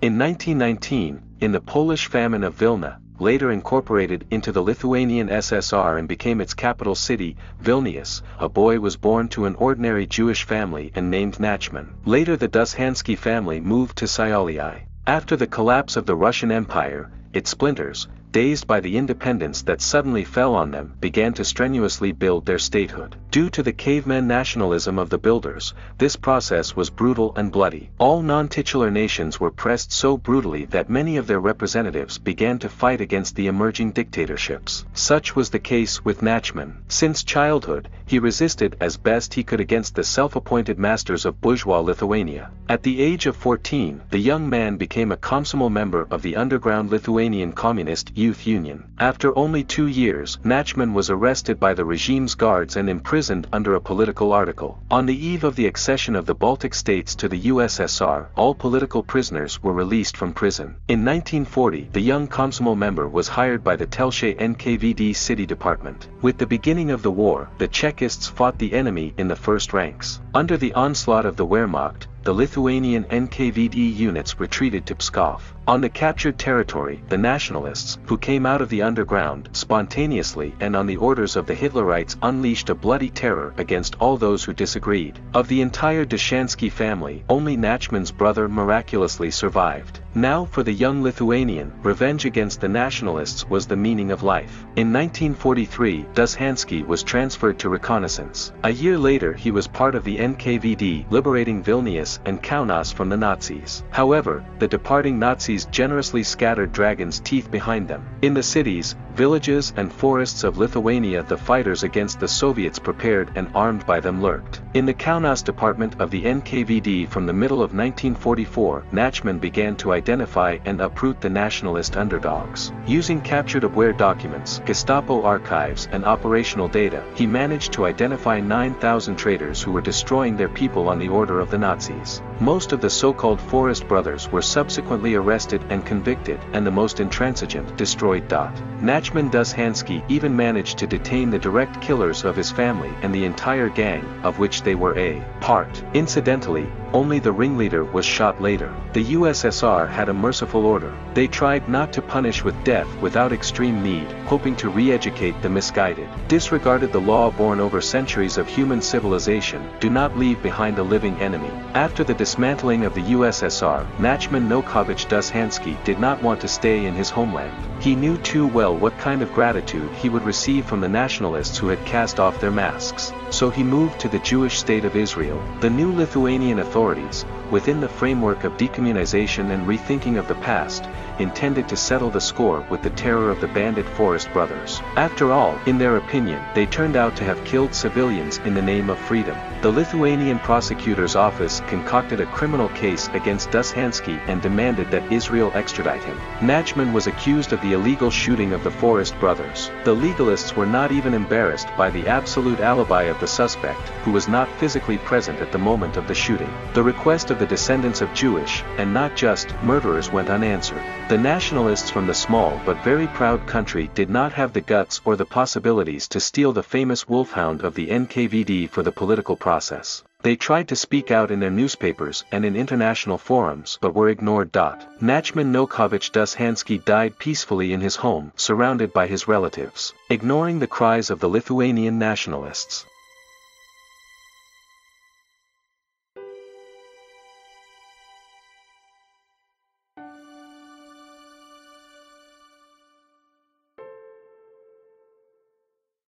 In 1919, in the Polish famine of Vilna, later incorporated into the Lithuanian SSR and became its capital city, Vilnius, a boy was born to an ordinary Jewish family and named Nachman. Later the Dushansky family moved to Sialii. After the collapse of the Russian Empire, its splinters, dazed by the independence that suddenly fell on them, began to strenuously build their statehood. Due to the caveman nationalism of the builders, this process was brutal and bloody. All non-titular nations were pressed so brutally that many of their representatives began to fight against the emerging dictatorships. Such was the case with Nachman. Since childhood, he resisted as best he could against the self-appointed masters of bourgeois Lithuania. At the age of 14, the young man became a Komsomol member of the underground Lithuanian Communist Youth Union. After only 2 years, Nachman was arrested by the regime's guards and imprisoned under a political article. On the eve of the accession of the Baltic states to the USSR, all political prisoners were released from prison. In 1940, the young Komsomol member was hired by the Telshae NKVD City Department. With the beginning of the war, the Chekists fought the enemy in the first ranks. Under the onslaught of the Wehrmacht, the Lithuanian NKVD units retreated to Pskov. On the captured territory, the nationalists, who came out of the underground, spontaneously and on the orders of the Hitlerites unleashed a bloody terror against all those who disagreed. Of the entire Dushansky family, only Nachman's brother miraculously survived. Now for the young Lithuanian, revenge against the nationalists was the meaning of life. In 1943, Dushansky was transferred to reconnaissance. A year later he was part of the NKVD liberating Vilnius and Kaunas from the Nazis. However, the departing Nazis generously scattered Dragon's teeth behind them. In the cities, villages and forests of Lithuania the fighters against the Soviets prepared and armed by them lurked. In the Kaunas department of the NKVD from the middle of 1944, Nachman began to identify and uproot the nationalist underdogs. Using captured Abwehr documents, Gestapo archives and operational data, he managed to identify 9,000 traitors who were destroying their people on the order of the Nazis. Most of the so-called Forest brothers were subsequently arrested and convicted, and the most intransigent destroyed. Nachman Dushansky even managed to detain the direct killers of his family and the entire gang, of which they were a part. Incidentally, only the ringleader was shot later. The USSR had a merciful order. They tried not to punish with death without extreme need, hoping to re-educate the misguided. Disregarded the law born over centuries of human civilization, do not leave behind a living enemy. After the dismantling of the USSR, Nachman Nokovich Dushansky did not want to stay in his homeland. He knew too well what kind of gratitude he would receive from the nationalists who had cast off their masks. So he moved to the Jewish state of Israel. The new Lithuanian authorities, within the framework of decommunization and rethinking of the past, intended to settle the score with the terror of the bandit Forest brothers. After all, in their opinion, they turned out to have killed civilians in the name of freedom. The Lithuanian prosecutor's office concocted a criminal case against Dushansky and demanded that Israel extradite him. Nachman was accused of the illegal shooting of the Forest brothers. The legalists were not even embarrassed by the absolute alibi of the suspect, who was not physically present at the moment of the shooting. The request of the descendants of Jewish, and not just, murderers went unanswered. The nationalists from the small but very proud country did not have the guts or the possibilities to steal the famous wolfhound of the NKVD for the political process. They tried to speak out in their newspapers and in international forums but were ignored. Nachman Nokovich Dushansky died peacefully in his home, surrounded by his relatives, ignoring the cries of the Lithuanian nationalists.